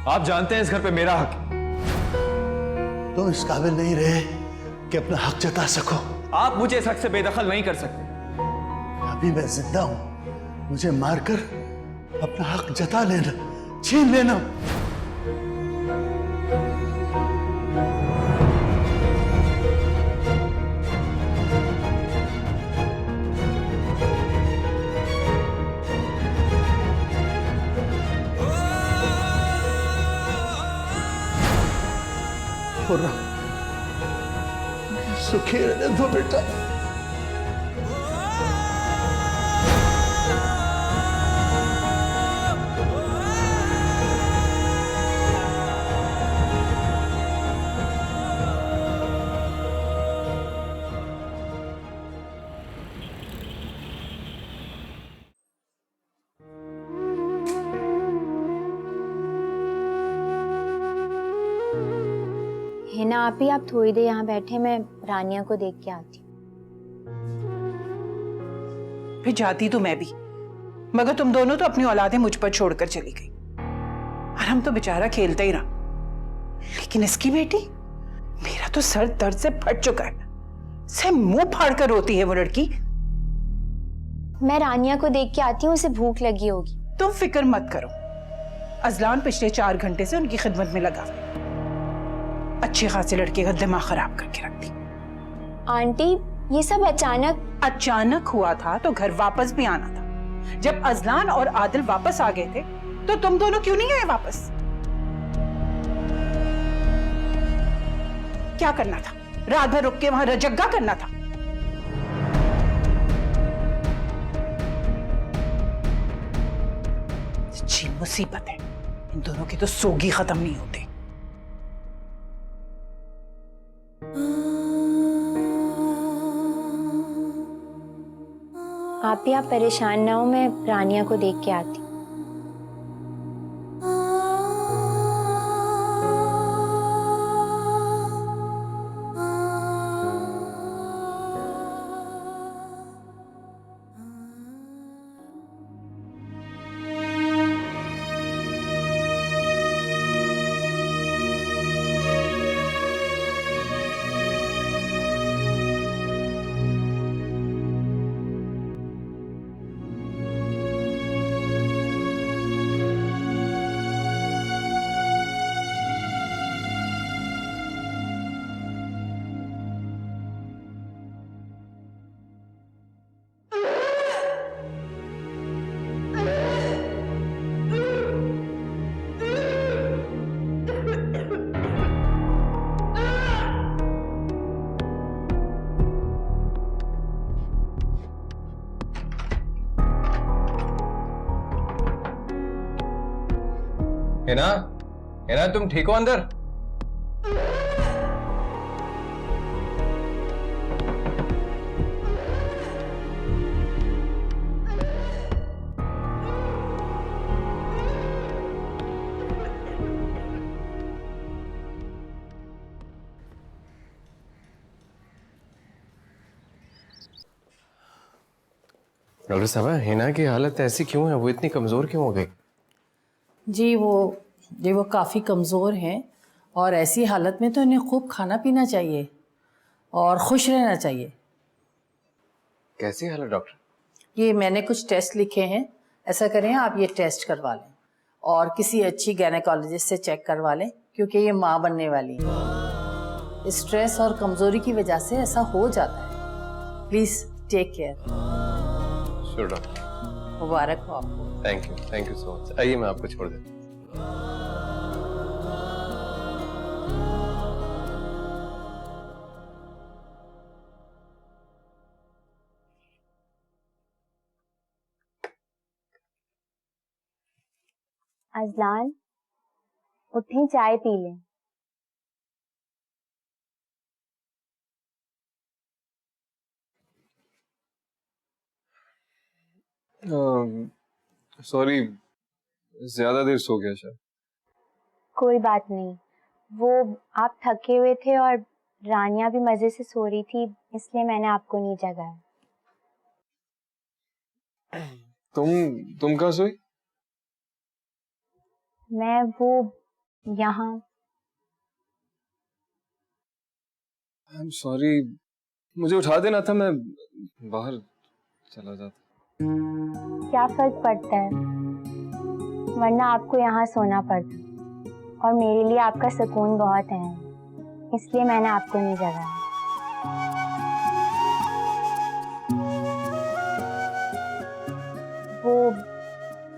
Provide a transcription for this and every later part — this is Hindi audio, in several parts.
आप जानते हैं इस घर पे मेरा हक है। तुम इस काबिल नहीं रहे कि अपना हक जता सको। आप मुझे इस हक से बेदखल नहीं कर सकते। अभी मैं जिंदा हूं, मुझे मारकर अपना हक जता लेना, छीन लेना। सुखी रहने दो बेटा। हिना आप थोड़ी देर यहाँ बैठे, मैं रानिया को देख के आती हूँ। फिर जाती तो मैं भी, मगर तुम दोनों तो अपनी औलादें मुझ पर छोड़कर चली गई और हम तो बेचारा खेलते ही रहा। लेकिन इसकी बेटी, मेरा तो सर दर्द से फट चुका है। से मुंह फाड़कर रोती है वो लड़की। मैं रानिया को देख के आती हूँ, उसे भूख लगी होगी। तुम फिक्र मत करो, अजलान पिछले 4 घंटे से उनकी खिदमत में लगा हुआ। अच्छे खासे लड़के का दिमाग खराब करके रख दी। आंटी, ये सब अचानक हुआ था तो घर वापस भी आना था। जब अजलान और आदिल वापस आ गए थे तो तुम दोनों क्यों नहीं आए वापस? क्या करना था? रात भर रुक के वहां रजग्गा करना था? सच्ची मुसीबत है, इन दोनों की तो सोगी खत्म नहीं होती। आप परेशान ना हो, मैं रानिया को देख के आती हूँ। हिना, हिना तुम ठीक हो अंदर? डॉक्टर साहब, हिना की हालत ऐसी क्यों है? वो इतनी कमजोर क्यों हो गई? जी वो काफ़ी कमज़ोर हैं और ऐसी हालत में तो इन्हें खूब खाना पीना चाहिए और खुश रहना चाहिए। कैसी हालत डॉक्टर? ये मैंने कुछ टेस्ट लिखे हैं, ऐसा करें आप ये टेस्ट करवा लें और किसी अच्छी गायनेकोलॉजिस्ट से चेक करवा लें, क्योंकि ये माँ बनने वाली है। स्ट्रेस और कमज़ोरी की वजह से ऐसा हो जाता है। Please take care. Sure doctor. मुबारक हो आपको। Thank you so much. आइए मैं आपको छोड़ देता हूँ। अजलान, उठें, चाय पी लें। सॉरी, ज्यादा देर सो गया शायद। कोई बात नहीं, वो आप थके हुए थे और रानिया भी मजे से सो रही थी, इसलिए मैंने आपको नहीं जगाया। तुम कहाँ सोई? मैं वो यहाँ। आई एम सॉरी, मुझे उठा देना था, मैं बाहर चला जाता। क्या फर्क पड़ता है, वरना आपको यहाँ सोना पड़ता, और मेरे लिए आपका सुकून बहुत है, इसलिए मैंने आपको नहीं जगाया। वो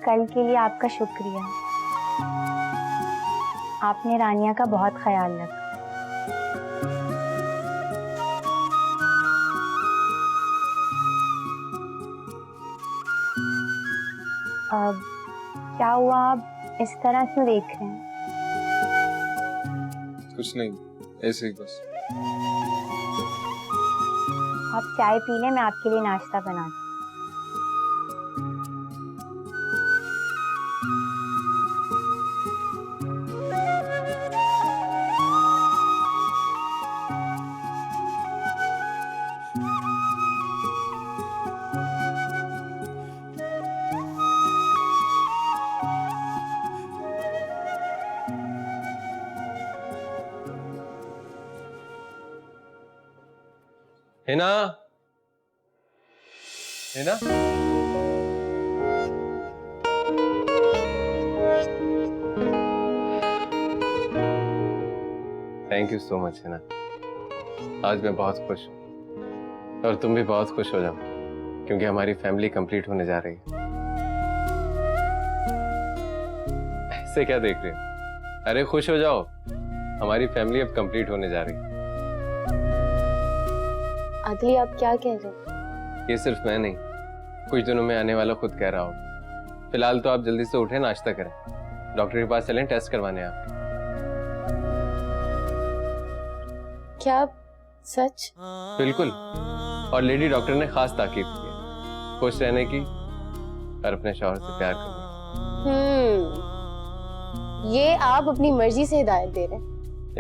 कल के लिए आपका शुक्रिया, आपने रानिया का बहुत ख्याल रखा। अब क्या हुआ, आप इस तरह क्यों देख रहे हैं? कुछ नहीं, ऐसे ही बस। आप चाय पी लें, मैं आपके लिए नाश्ता बना दूं। Hina, Hina, thank you so much Hina. आज मैं बहुत खुश हूँ और तुम भी बहुत खुश हो जाओ, क्योंकि हमारी फैमिली कंप्लीट होने जा रही है। ऐसे क्या देख रहे हो? अरे खुश हो जाओ, हमारी फैमिली अब कंप्लीट होने जा रही है। अदली, आप क्या कह रहे हो? ये सिर्फ मैं नहीं, कुछ दिनों में आने वाला खुद कह रहा हूँ। फिलहाल तो आप जल्दी से उठे, नाश्ता करें, डॉक्टर के पास चलें, टेस्ट करवाने आपके। क्या सच? बिल्कुल, और लेडी डॉक्टर ने खास ताकीद की है, खुश रहने की और अपने शौहर से प्यार करने की। ये आप अपनी मर्जी से हिदायत दे रहे हैं?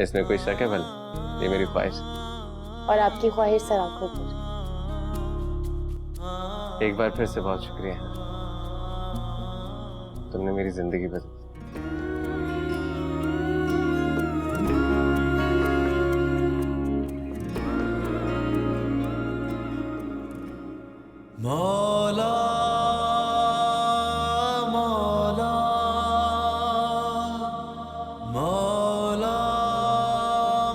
इसमें कोई शक है भला? ये मेरी ख्वाहिश है। और आपकी ख्वाहिश सर आंखों पर। एक बार फिर से बहुत शुक्रिया, तुमने मेरी जिंदगी बदल दी। मौला मौला मौला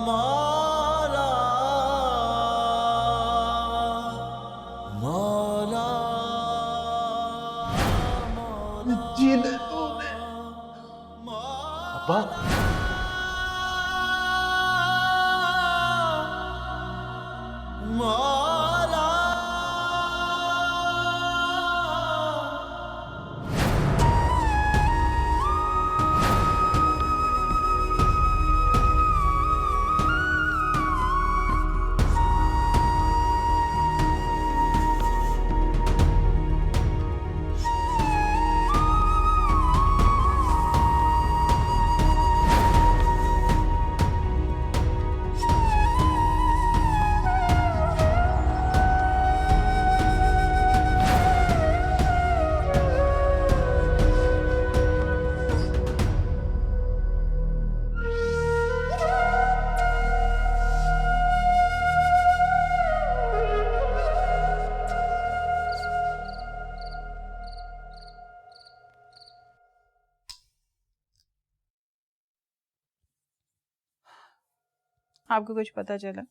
मौला मौला जी ले तूने। अब्बा, मौला आपको कुछ पता चला?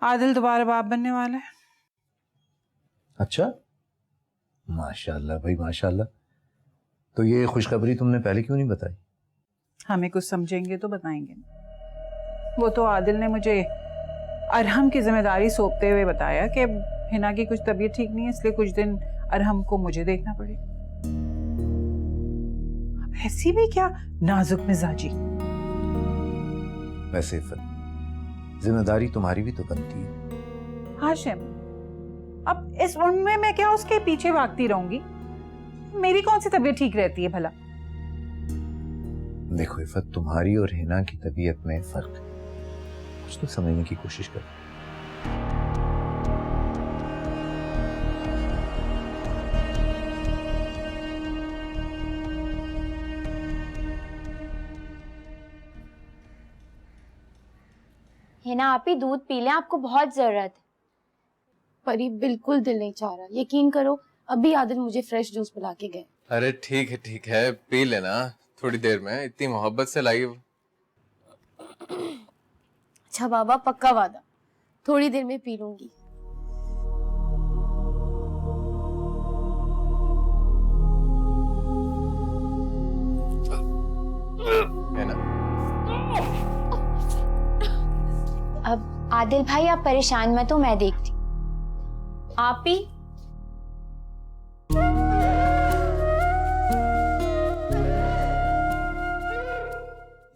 आदिल दोबारा बाप बनने वाला है। अच्छा, माशाल्लाह भाई माशाल्लाह। तो ये खुशखबरी तुमने पहले क्यों नहीं बताई? हमें कुछ समझेंगे तो बताएंगे। वो तो आदिल ने मुझे अरहम की जिम्मेदारी सौंपते हुए बताया कि हिना की कुछ तबीयत ठीक नहीं है, इसलिए कुछ दिन अरहम को मुझे देखना पड़ेगा। ऐसी भी क्या नाजुक मिजाजी। वैसे जिम्मेदारी तुम्हारी भी तो बनती है। हाशिम, अब इस उम्र में मैं क्या उसके पीछे भागती रहूंगी? मेरी कौन सी तबीयत ठीक रहती है भला? देखो इफ़त, तुम्हारी और हिना की तबीयत में फर्क है, कुछ तो समझने की कोशिश करो। है ना, आप ही दूध पी लें, आपको बहुत जरूरत है। परी बिल्कुल दिल नहीं चाह रहा, यकीन करो अभी आदिल मुझे फ्रेश जूस पिला के गए। अरे ठीक है पी लेना थोड़ी देर में, इतनी मोहब्बत से लाई। अच्छा बाबा, पक्का वादा, थोड़ी देर में पी लूंगी। है ना? अब आदिल भाई आप परेशान मत हो, मैं देखती हूँ। आप ही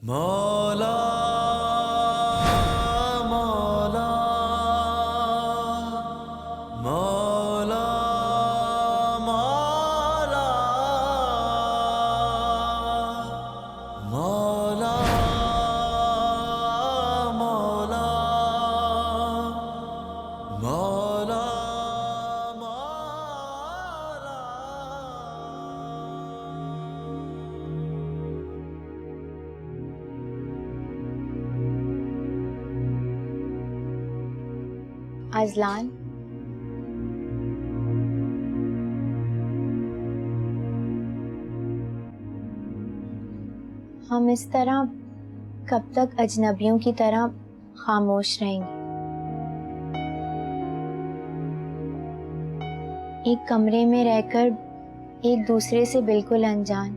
मौला मौला मौला मौला मौला मौला मौला अजलान, हम इस तरह कब तक अजनबियों की तरह खामोश रहेंगे? एक कमरे में रहकर एक दूसरे से बिल्कुल अनजान।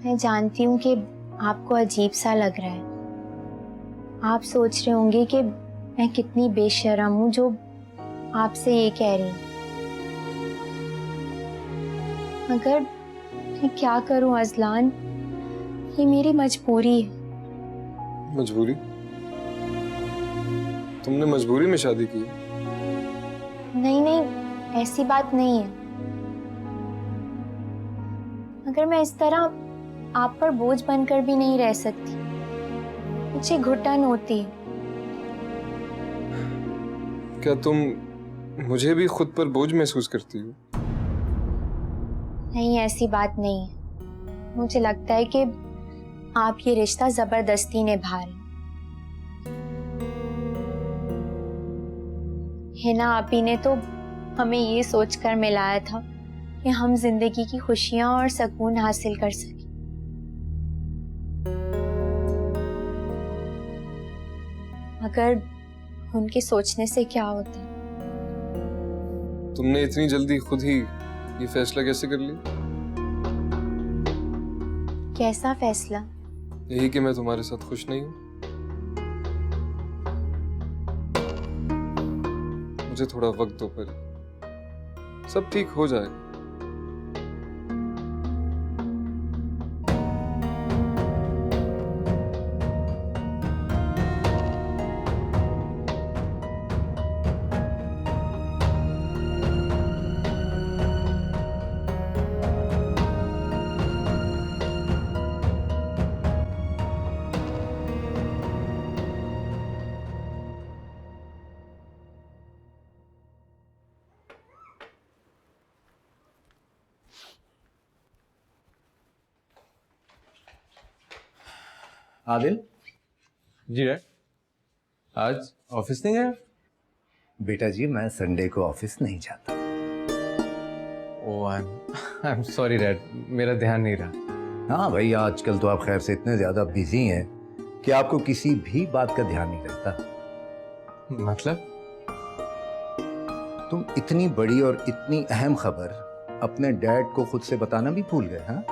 मैं जानती हूँ कि आपको अजीब सा लग रहा है। आप सोच रहे होंगे कि मैं कितनी बेशर्म हूँ जो आपसे ये कह रही हूँ, मगर मैं क्या करूँ अजलान, ये मेरी मजबूरी है। मजबूरी? तुमने मजबूरी में शादी की? नहीं, ऐसी बात नहीं है, मगर मैं इस तरह आप पर बोझ बनकर भी नहीं रह सकती, मुझे घुटन होती है। क्या तुम मुझे भी खुद पर बोझ महसूस करती हो? नहीं, ऐसी बात नहीं है। मुझे लगता है कि आप ये रिश्ता जबरदस्ती निभा रहे हैं। हिना आपी ने तो हमें ये सोचकर मिलाया था कि हम जिंदगी की खुशियां और सुकून हासिल कर सकें। मगर उनके सोचने से क्या होता है? तुमने इतनी जल्दी खुद ही ये फैसला कैसे कर लिया? कैसा फैसला? यही कि मैं तुम्हारे साथ खुश नहीं हूँ। मुझे थोड़ा वक्त दो पर, सब ठीक हो जाएगा। आदिल, जी डैड, आज ऑफिस नहीं गए? बेटा जी मैं संडे को ऑफिस नहीं जाता। ओह आई एम सॉरी डैड, मेरा ध्यान नहीं रहा। हाँ भाई, आजकल तो आप खैर से इतने ज्यादा बिजी हैं कि आपको किसी भी बात का ध्यान नहीं रहता। मतलब? तुम इतनी बड़ी और इतनी अहम खबर अपने डैड को खुद से बताना भी भूल गए। हाँ,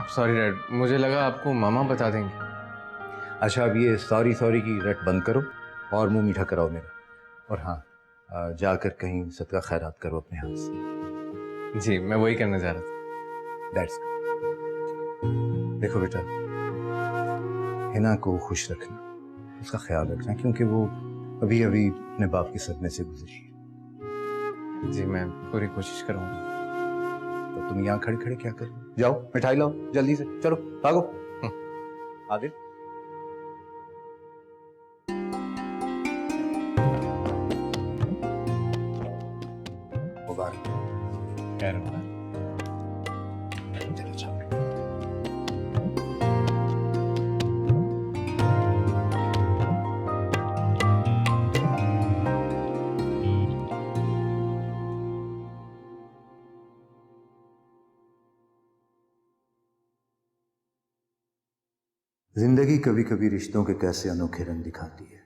सॉरी डैड, मुझे लगा आपको मामा बता देंगे। अच्छा अब ये सॉरी सॉरी की रट बंद करो और मुंह मीठा कराओ मेरा। और हाँ, जाकर कहीं सदका खैरात करो अपने हाथ से। जी मैं वही करने जा रहा था। दैट्स देखो बेटा, हिना को खुश रखना, उसका ख्याल रखना, क्योंकि वो अभी अभी अपने बाप के सदमे से गुजरी है। जी मैं पूरी कोशिश करूंगा। तो तुम यहाँ खड़े खड़े क्या कर रहे हो? जाओ मिठाई लाओ जल्दी से, चलो भागो। आदिल, मुबारक। कह रहा हूँ चलो चलो। जिंदगी कभी कभी रिश्तों के कैसे अनोखे रंग दिखाती है।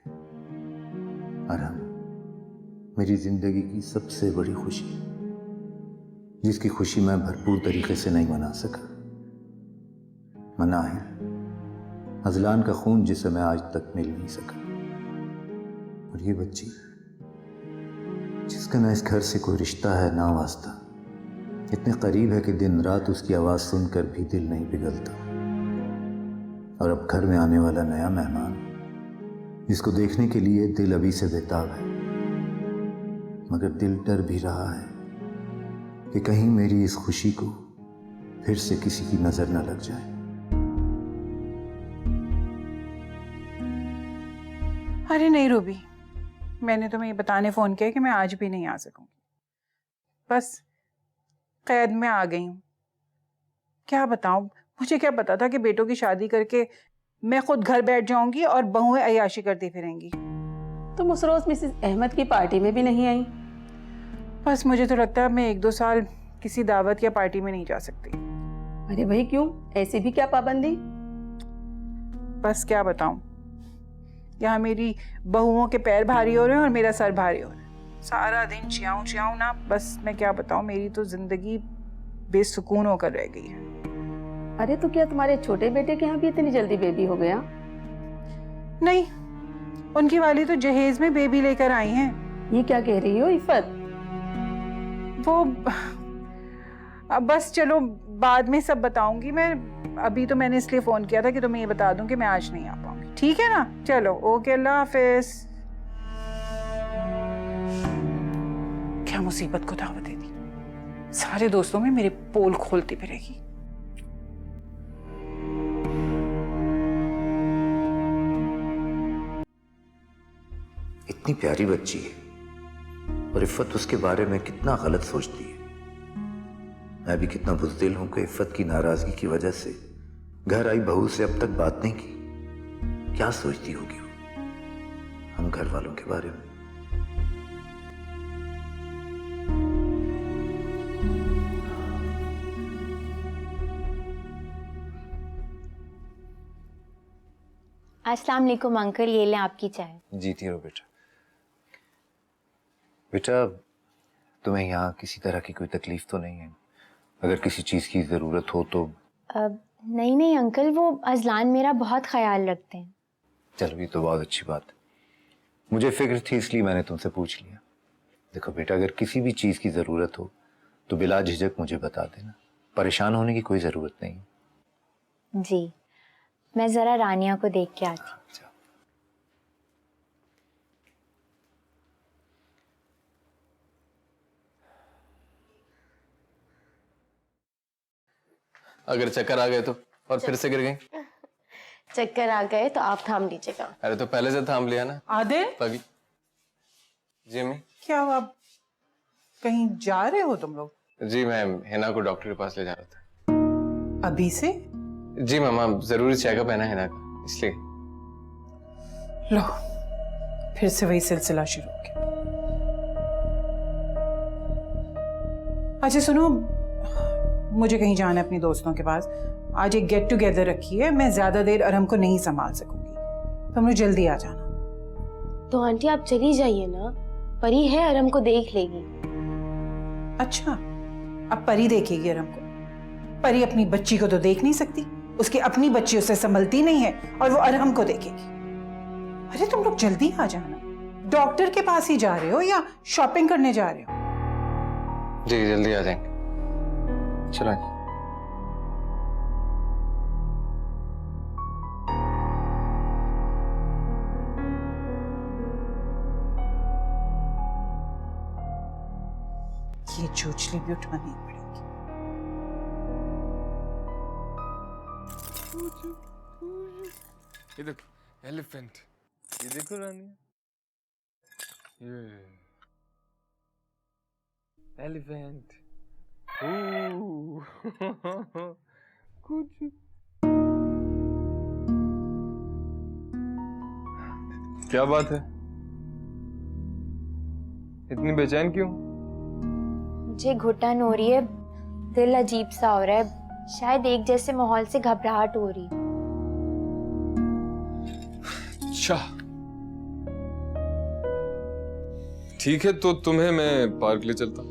अरहम मेरी जिंदगी की सबसे बड़ी खुशी, जिसकी खुशी मैं भरपूर तरीके से नहीं मना सका। मना है अजलान का खून जिसे मैं आज तक मिल नहीं सका। और ये बच्ची जिसका ना इस घर से कोई रिश्ता है ना वास्ता, इतने करीब है कि दिन रात उसकी आवाज सुनकर भी दिल नहीं पिघलता। और अब घर में आने वाला नया मेहमान, जिसको देखने के लिए दिल अभी से बेताब है, मगर दिल डर भी रहा है कि कहीं मेरी इस खुशी को फिर से किसी की नजर न लग जाए। अरे नहीं रूबी, मैंने तुम्हें ये बताने फोन किया कि मैं आज भी नहीं आ सकूंगी। बस कैद में आ गई हूँ। क्या बताऊं, मुझे क्या पता था कि बेटों की शादी करके मैं खुद घर बैठ जाऊंगी और बहुएं अय्याशी करती फिरेंगी। तुम उस रोज मिसेस अहमद की पार्टी में भी नहीं आई। बस मुझे तो लगता है मैं 1-2 साल किसी दावत या पार्टी में नहीं जा सकती। अरे भाई क्यों, ऐसी भी क्या पाबंदी? बस क्या बताऊं, यहाँ मेरी बहुओं के पैर भारी हो रहे हैं और मेरा सर भारी हो रहा है। सारा दिन चियाऊं चियाऊं ना, बस मैं क्या बताऊं, मेरी तो जिंदगी बेसुकून होकर रह गई है। अरे तो क्या तुम्हारे छोटे बेटे के यहाँ भी इतनी जल्दी बेबी हो गया? नहीं, उनकी वाली तो जहेज में बेबी लेकर आई हैं। ये क्या कह रही हो इफ़त? वो अब बस चलो बाद में सब बताऊंगी मैं। अभी तो मैंने इसलिए फोन किया था कि तुम्हें ये बता दूं कि मैं आज नहीं आ पाऊंगी। ठीक है ना? चलो ओके, अल्लाह हाफिज। क्या मुसीबत को दावत दे दी, सारे दोस्तों में मेरे पोल खोलती फिरेगी। इतनी प्यारी बच्ची है और इफ़्फ़त उसके बारे में कितना गलत सोचती है। मैं भी कितना बुज़दिल हूं कि इफ़्फ़त की नाराजगी की वजह से घर आई बहू से अब तक बात नहीं की। क्या सोचती होगी वो हम घर वालों के बारे में। अस्सलाम वालेकुम अंकल, ये लें आपकी चाय। जीती रहो बेटा। बेटा तुम्हें यहाँ किसी तरह की कोई तकलीफ तो नहीं है? अगर किसी चीज की जरूरत हो तो? नहीं नहीं अंकल, वो अजलान मेरा बहुत ख्याल रखते हैं। चलो ये तो बहुत अच्छी बात है। मुझे फिक्र थी इसलिए मैंने तुमसे पूछ लिया। देखो बेटा, अगर किसी भी चीज की जरूरत हो तो बिला झिझक मुझे बता देना। परेशान होने की कोई जरूरत नहीं। जी, मैं जरा रानिया को देख के आती। अगर चक्कर आ गए तो, और फिर से गिर गई? चक्कर आ गए तो आप थाम लीजिएगा। अरे तो पहले से थाम लिया ना। आदिल, पगी जी अम्मी। क्या हुआ, कहीं जा रहे हो तुम लोग? जी मैं हिना को डॉक्टर के पास ले जा रहा था। अभी से? जी मामा, जरूरी चेकअप है ना हिना का, इसलिए। लो, फिर से वही सिलसिला शुरू हो गया। अच्छा सुनो, मुझे कहीं जाना है अपनी दोस्तों के पास। आज एक गेट टुगेदर रखी है, मैं ज्यादा देर अरहम को नहीं संभाल सकूंगी, तुम लोग जल्दी आ जाना। तो आंटी आप चली जाइए ना, परी है, अरम को देख लेगी। अच्छा, अब परी देखेगी अरहम को? परी अपनी बच्ची को तो देख नहीं सकती, उसकी अपनी बच्ची उसे संभलती नहीं है और वो अरहम को देखेगी। अरे तुम लोग जल्दी आ जाना। डॉक्टर के पास ही जा रहे हो या शॉपिंग करने जा रहे हो? जी जल्दी आ जाएंगे। चलो। ये चोचली भी उठानी पड़ेगी। ये देखो एलिफेंट, ये देखो रानी, ये एलिफेंट। कुछ क्या बात है, इतनी बेचैन क्यों? मुझे घुटन हो रही है, दिल अजीब सा हो रहा है, शायद एक जैसे माहौल से घबराहट हो रही। अच्छा, ठीक है, तो तुम्हें मैं पार्क ले चलता हूँ।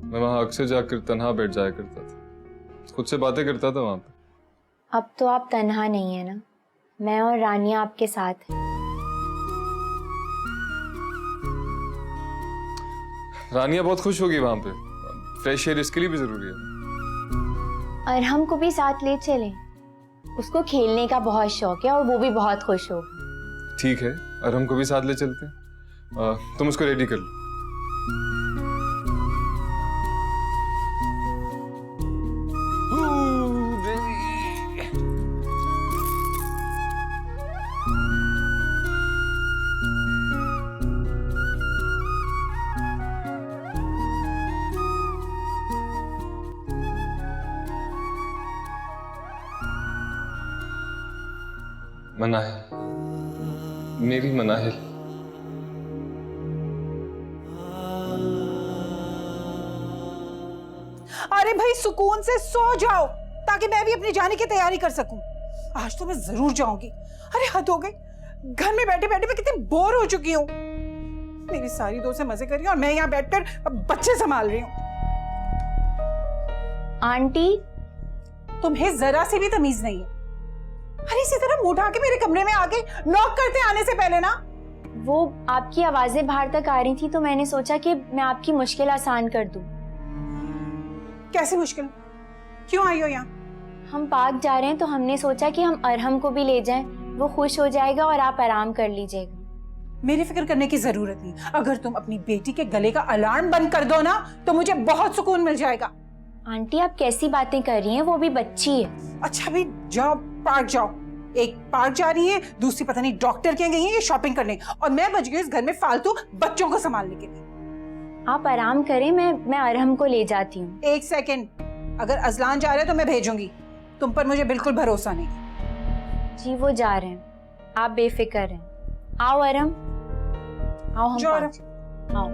मैं वहां अक्सर जाकर तन्हा बैठ जाया करता था, खुद से बातें करता था वहां पे। अब तो आप तन्हा नहीं है ना, मैं और रानिया आपके साथ हैं। रानिया बहुत खुश होगी वहां पे, फ्रेश एयर इसके लिए भी जरूरी है। अरहम को भी साथ ले चलें, उसको खेलने का बहुत शौक है और वो भी बहुत खुश होगा। ठीक है, और हमको भी साथ ले चलते हैं। तुम उसको रेडी कर लो। मना है, मेरी मना है। अरे भाई सुकून से सो जाओ ताकि मैं भी अपनी जाने की तैयारी कर सकूं। आज तो मैं जरूर जाऊंगी। अरे हद हो गई, घर में बैठे बैठे मैं कितनी बोर हो चुकी हूँ। मेरी सारी दोस्तें मजे कर रही हैं और मैं यहाँ बैठकर बच्चे संभाल रही हूँ। आंटी, तुम्हें जरा सी भी तमीज नहीं है। अरे इसी तरह मुंह उठा के मेरे कमरे में आके नॉक करते आने से पहले ना। वो आपकी आवाजें बाहर तक आ रही थी तो मैंने सोचा कि मैं आपकी मुश्किल आसान कर दूं। कैसी मुश्किल? क्यों आई हो यहाँ? हम पार्क जा रहे हैं तो हमने सोचा कि हम अरहम को भी ले जाएं, वो खुश हो जाएगा और आप आराम कर लीजिएगा। मेरी फिक्र करने की जरूरत नहीं। अगर तुम अपनी बेटी के गले का अलार्म बंद कर दो ना तो मुझे बहुत सुकून मिल जाएगा। आंटी आप कैसी बातें कर रही हैं, वो भी बच्ची है। अच्छा भी जाओ, पार्क जाओ। एक पार्क जा रही है, दूसरी पता नहीं डॉक्टर के गई है या शॉपिंग करने, और मैं बच गई इस घर में फालतू बच्चों को संभालने के लिए। आप आराम करें, मैं अरहम को ले जाती हूँ। एक सेकंड, अगर अजलान जा रहे तो मैं भेजूंगी, तुम पर मुझे बिल्कुल भरोसा नहीं। जी वो जा रहे हैं, आप बेफिक्र हैं। आओ अरहम, आओ हम जाओ पार्क चलें। आओ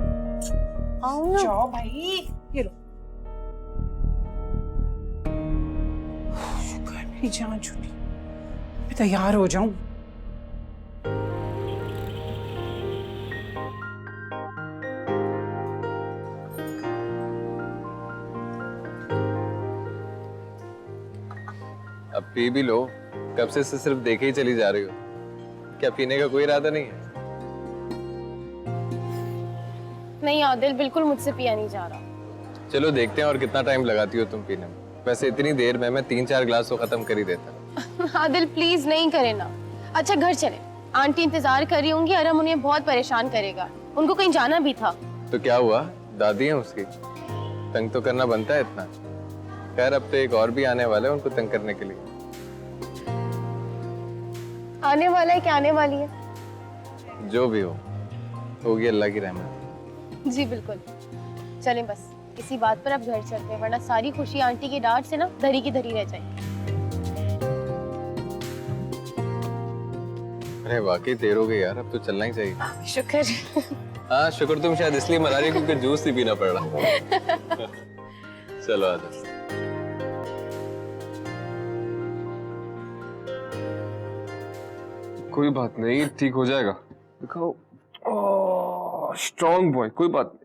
आओ ना। जाओ भाई, ये लो। शुक्र मेरी जान छूटी। मैं तैयार हो जाऊं। अब पी भी लो, कब से सिर्फ देखे ही चली जा रही हो। क्या पीने का कोई इरादा नहीं है? नहीं आदिल, बिल्कुल मुझसे पिया नहीं जा रहा। चलो देखते हैं और कितना टाइम लगाती हो तुम पीने में। वैसे इतनी देर में मैं 3-4 ग्लास तो खत्म कर ही देता। आदिल प्लीज नहीं करे ना। अच्छा घर चले, आंटी इंतजार कर रही होंगी, अरहम उन्हें बहुत परेशान करेगा, उनको कहीं जाना भी था। तो क्या हुआ, दादी है उसकी, तंग तो करना बनता है इतना। खैर अब तो एक और भी आने वाला है उनको तंग करने के लिए। आने वाला है क्या आने वाली है? जो भी होगी अल्लाह की रहमत। जी बिल्कुल। चलें बस इसी बात पर अब घर चलते हैं, वरना सारी खुशी आंटी की डांट से ना धरी की धरी रह जाएगी। अरे वाकई देर हो गई यार, अब तो चलना ही चाहिए। शुक्र। हाँ शुक्र, तुम शायद इसलिए मना रही हो क्योंकि जूस ही पीना पड़ रहा। चलो आ जाओ। कोई बात नहीं, ठीक हो जाएगा। देखो, स्ट्रॉन्ग बॉय, कोई बात नहीं।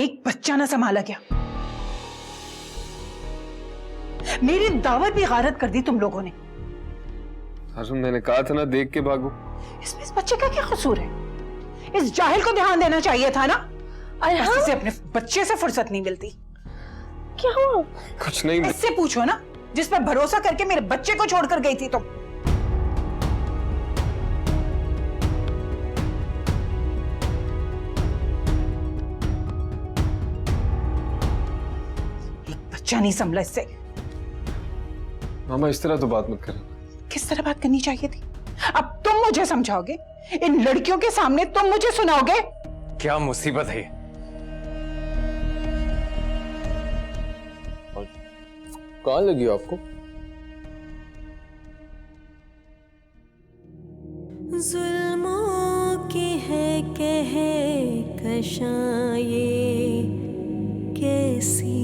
एक बच्चा ना संभाला क्या? मेरी दावत भी गारत कर दी तुम लोगों ने। अर्जुन, मैंने कहा था ना देख के भागो। इसमें इस बच्चे का क्या कसूर है? इस जाहिल को ध्यान देना चाहिए था ना। अरहम, इसे अपने बच्चे से फुर्सत नहीं मिलती। क्या हुआ? कुछ नहीं। इससे पूछो ना, जिस पर भरोसा करके मेरे बच्चे को छोड़कर गई थी तुम। एक बच्चा नहीं संभला इससे। मामा इस तरह तो बात मत करना। किस तरह बात करनी चाहिए थी? अब तुम मुझे समझाओगे, इन लड़कियों के सामने तुम मुझे सुनाओगे? क्या मुसीबत है ये? कहाँ लगी हो आपको? जुल्मों की है कह कशां ये कैसी,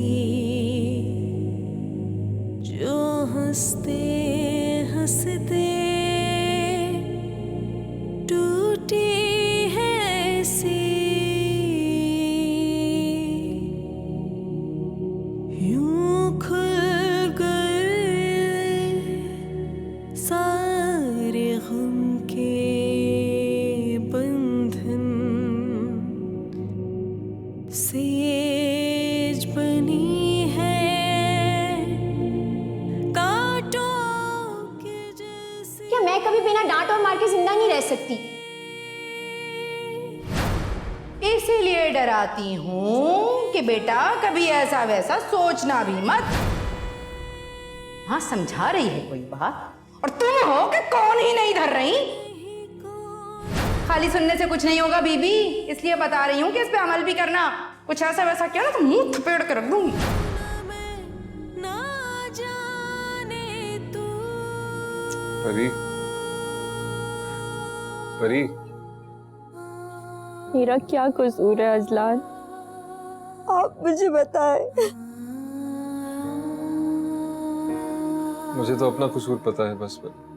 जो हंसते हंसते गम के बंधन सेज बनी है कांटों के जैसे। क्या मैं कभी बिना डांट और मार के जिंदा नहीं रह सकती? इसीलिए डराती हूँ कि बेटा कभी ऐसा वैसा सोचना भी मत। हाँ, समझा रही है कोई बात और तुम हो कि कौन ही नहीं धर रही। खाली सुनने से कुछ नहीं होगा बीबी, इसलिए बता रही हूँ कि इस पे अमल भी करना। कुछ ऐसा वैसा किया ना तो मुंह थपेड़ के रख दूंगी। ना जाने तू परी, परी, मेरा क्या कसूर है अजलान? आप मुझे बताएं। मुझे तो अपना कसूर पता है बस परी।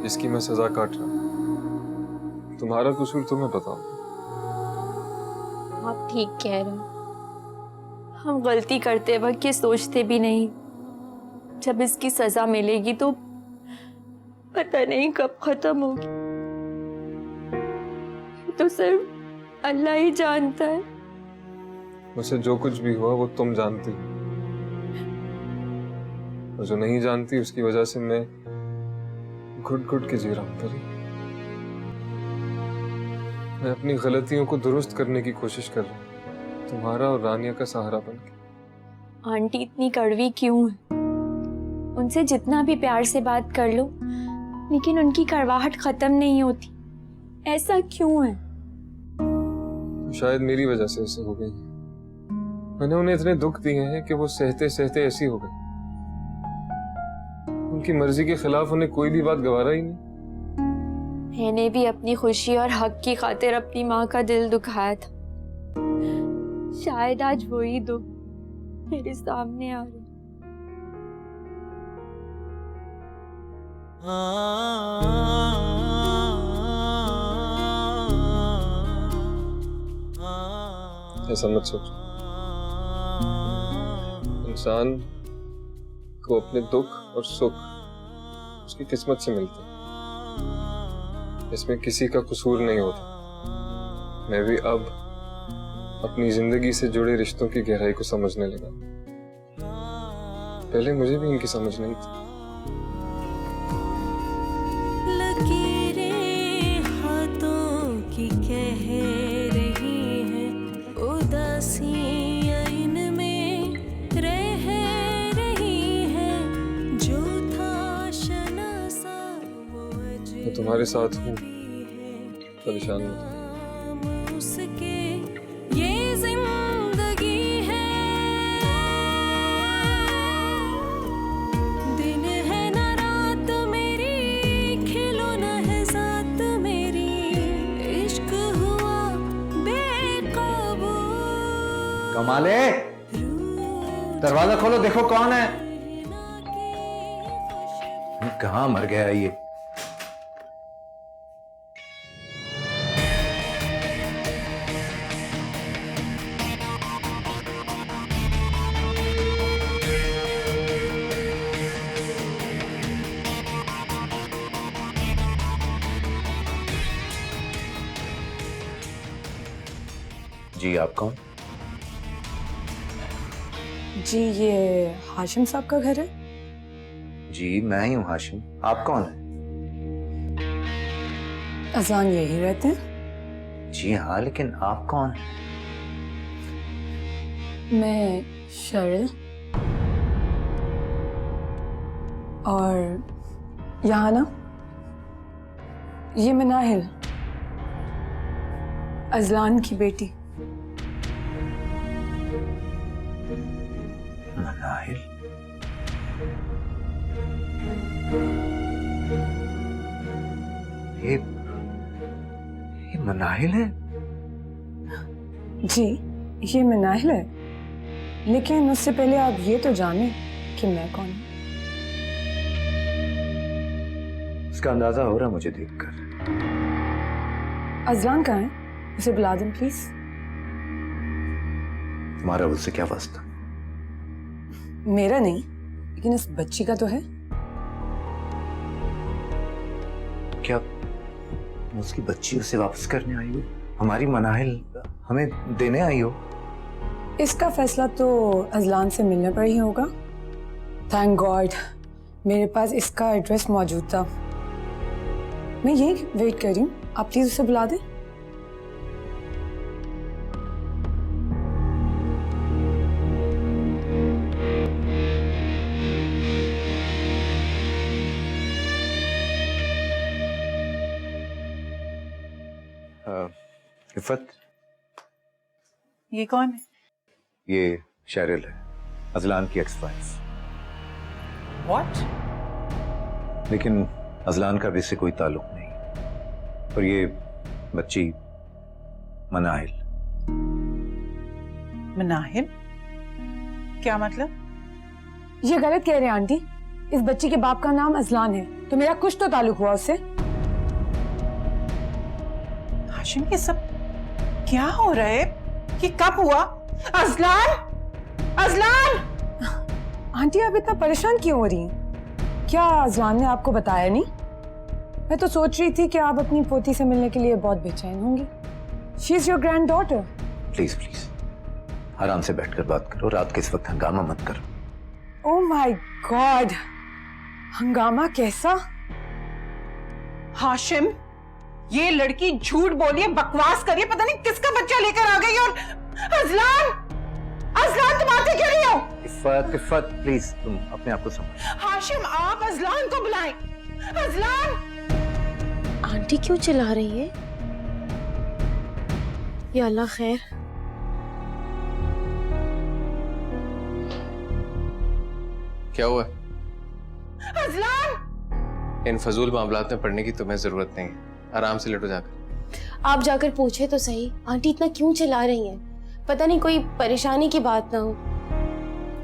इसकी मैं सजा काट रहा हूं। तुम्हारा कसूर तुम्हें बताऊं। आप ठीक कह रहे हैं। हम गलती करते वक्त ये सोचते भी नहीं, जब इसकी सजा मिलेगी तो पता नहीं कब खत्म होगी। तो सिर्फ अल्लाह ही जानता है। मुझसे जो कुछ भी हुआ वो तुम जानती हो, और जो नहीं जानती उसकी वजह से मैं घुट घुट के जी रहा हूं परी। मैं अपनी गलतियों को दुरुस्त करने की कोशिश कर रहा हूं, तुम्हारा और रानिया का सहारा बनके। आंटी इतनी कड़वी क्यों है? उनसे जितना भी प्यार से बात कर लो, लेकिन उनकी कड़वाहट खत्म नहीं होती। ऐसा क्यों है? शायद मेरी वजह से ऐसे हो गई। मैंने उन्हें इतने दुख दिए हैं कि वो सहते सहते ऐसी हो गई। उनकी मर्जी के खिलाफ उन्हें कोई भी बात गवारा ही नहीं। मैंने भी अपनी खुशी और हक की खातिर अपनी माँ का दिल दुखाया था। शायद आज वही दुख मेरे सामने आ रहा। ऐसा मत सोचो। इंसान को अपने दुख और सुख उसकी किस्मत से मिलते हैं। इसमें किसी का कसूर नहीं होता। मैं भी अब अपनी जिंदगी से जुड़े रिश्तों की गहराई को समझने लगा। पहले मुझे भी इनकी समझ नहीं थी। लकीरें हाथों की कह रही हैं, उदासियां इनमें रह रही हैं, जो था शनासा वो मैं तुम्हारे साथ हूँ, परेशान मत हो। उसके ये जिंदगी है। दिन है ना रात मेरी, खिलौना है साथ मेरी, इश्क हुआ बेकाबू। कमाले, दरवाजा खोलो, देखो कौन है। कहाँ मर गया ये? जी आप कौन? जी ये हाशिम साहब का घर है। जी मैं ही हूँ हाशिम। आप कौन है? अजलान यही रहते हैं। जी हाँ, लेकिन आप कौन है? मैं शर्ल, और यहाँ ना ये मनाहिल, अजलान की बेटी। मनाहिल? ये मनाहिल है? जी ये मनाहिल है, लेकिन उससे पहले आप ये तो जाने कि मैं कौन हूँ। इसका अंदाजा हो रहा मुझे देखकर। अजलान कहाँ है? उसे बुला दें प्लीज। तुम्हारा उससे क्या वास्ता? मेरा नहीं, लेकिन इस बच्ची का तो है। क्या उसकी बच्ची उसे वापस करने आई हो? हमारी मनाहिल हमें देने आई हो? इसका फैसला तो अजलान से मिलने पर ही होगा। थैंक गॉड मेरे पास इसका एड्रेस मौजूद था। मैं यही वेट कर रही हूँ, आप प्लीज उसे बुला दें। इफ़त, ये कौन है? ये शेरिल है, अजलान की एक्स वाइफ। व्हाट? लेकिन अजलान का भी इससे कोई ताल्लुक नहीं। और ये बच्ची मनाहिल। मनाहिल? क्या मतलब? ये गलत कह रहे हैं आंटी, इस बच्ची के बाप का नाम अजलान है, तो मेरा कुछ तो ताल्लुक हुआ उससे। हाशिम, ये सब क्या हो रहा है? ये कब हुआ? अजलान! अजलान! आंटी आप इतना परेशान क्यों हो रही हैं? क्या अजलान ने आपको बताया नहीं? मैं तो सोच रही थी कि आप अपनी पोती से मिलने के लिए बहुत बेचैन होंगी। She is your grand daughter. Please please आराम से बैठकर बात करो, रात के इस वक्त हंगामा मत करो। ओह माय गॉड, हंगामा कैसा? हाशिम, ये लड़की झूठ बोली है, बकवास करी है, पता नहीं किसका बच्चा लेकर आ गई। और अजलान! अजलान, तुम आते क्यों नहीं हो? इफ़त, इफ़त प्लीज तुम अपने आप को संभालो। हाशिम, आप अजलान को बुलाएं। अजलान! आंटी क्यों चिल्ला रही है? या अल्लाह खैर। क्या हुआ? अजलान! इन फजूल मामलात में पढ़ने की तुम्हें जरूरत नहीं है, आराम से लेटो जाकर। आप जाकर पूछे तो सही, आंटी इतना क्यों चिल्ला रही हैं? पता नहीं कोई परेशानी की बात ना हो।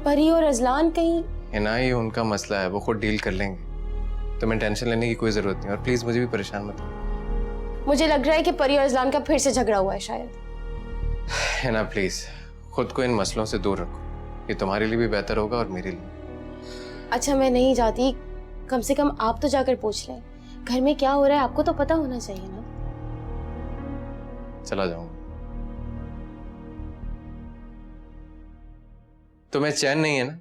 परी और अजलान कहीं। हिना, ये उनका मसला है, वो खुद डील कर लेंगे, तुम्हें टेंशन लेने की कोई जरूरत नहीं। और प्लीज मुझे भी परेशान मत करो। मुझे लग रहा है कि परी और अजलान का फिर से झगड़ा हुआ है शायद। हिना प्लीज खुद को इन मसलों से दूर रखो, ये तुम्हारे लिए भी बेहतर होगा और मेरे लिए। अच्छा मैं नहीं जाती, कम से कम आप तो जाकर पूछ लें। घर में क्या हो रहा है आपको तो पता होना चाहिए ना। चला जाऊंगा। तुम्हें चैन नहीं है ना?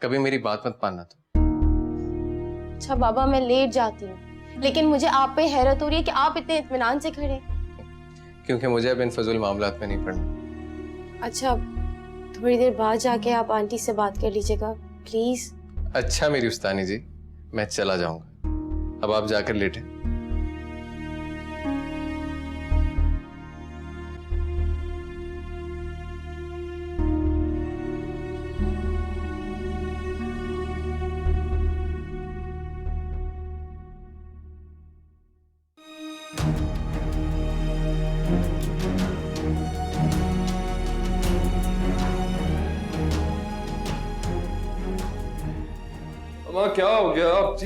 कभी मेरी बात मत मानना तो। अच्छा बाबा, मैं लेट जाती हूँ, लेकिन मुझे आप पे हैरत हो रही है कि आप इतने इत्मीनान से खड़े। क्योंकि मुझे अब इन फजूल मामलात में नहीं पड़ना। अच्छा थोड़ी देर बाद जाके आप आंटी से बात कर लीजिएगा प्लीज। अच्छा मेरी उस्तानी जी, मैं चला जाऊंगा, अब आप जाकर लेटें। अम्मा क्या हो गया? आप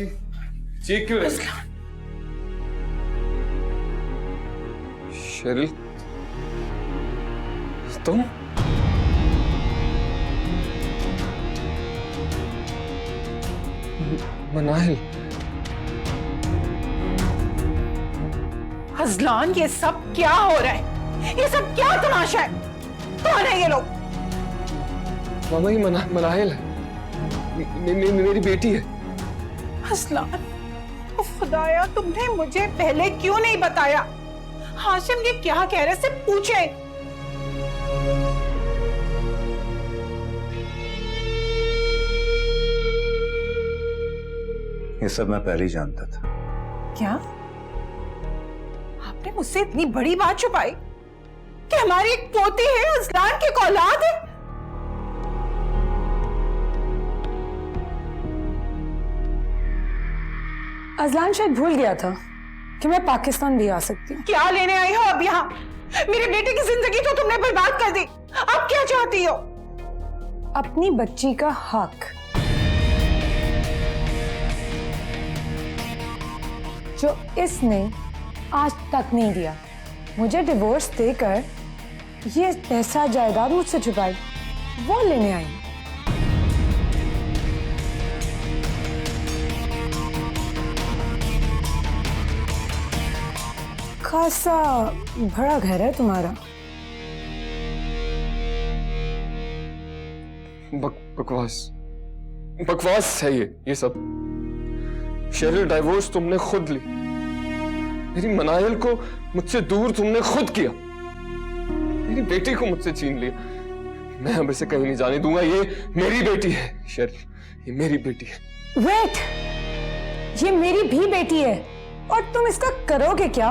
चीख क्यों रहे? शेरिल, तुम? मनाहिल, अजलान, ये सब क्या हो रहा है? ये सब क्या तमाशा है? कौन है ये लोग? मामा, ये मनाहिल है, मेरी बेटी है। अजलान, ओ खुदाया, तुमने मुझे पहले क्यों नहीं बताया? हाशिम ये क्या कह रहे? से पूछे। ये सब मैं पहले ही जानता था। क्या आपने मुझसे इतनी बड़ी बात छुपाई कि हमारी एक पोती है, अजलान की औलाद है? अजलान शायद भूल गया था कि मैं पाकिस्तान भी आ सकती हूँ। क्या लेने आई हो अब यहाँ? मेरे बेटे की जिंदगी तो तुमने बर्बाद कर दी, अब क्या चाहती हो? अपनी बच्ची का हक जो इसने आज तक नहीं दिया। मुझे डिवोर्स देकर ये पैसा जायदाद मुझसे छुपाई, वो लेने आई। खासा बड़ा घर है तुम्हारा। बकवास है ये सब। शेरिल, डाइवोर्स तुमने खुद ली, मेरी मनायल को मुझसे दूर तुमने खुद किया, मेरी बेटी को मुझसे छीन लिया। मैं अब इसे कहीं नहीं जाने दूंगा। ये मेरी बेटी है शेरिल, ये मेरी बेटी है। वेट, ये मेरी भी बेटी है और तुम इसका करोगे क्या?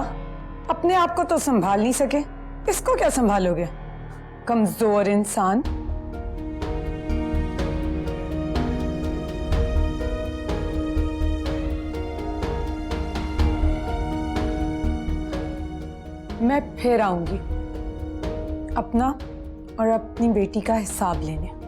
अपने आप को तो संभाल नहीं सके, इसको क्या संभालोगे? कमजोर इंसान। मैं फिर आऊंगी अपना और अपनी बेटी का हिसाब लेने।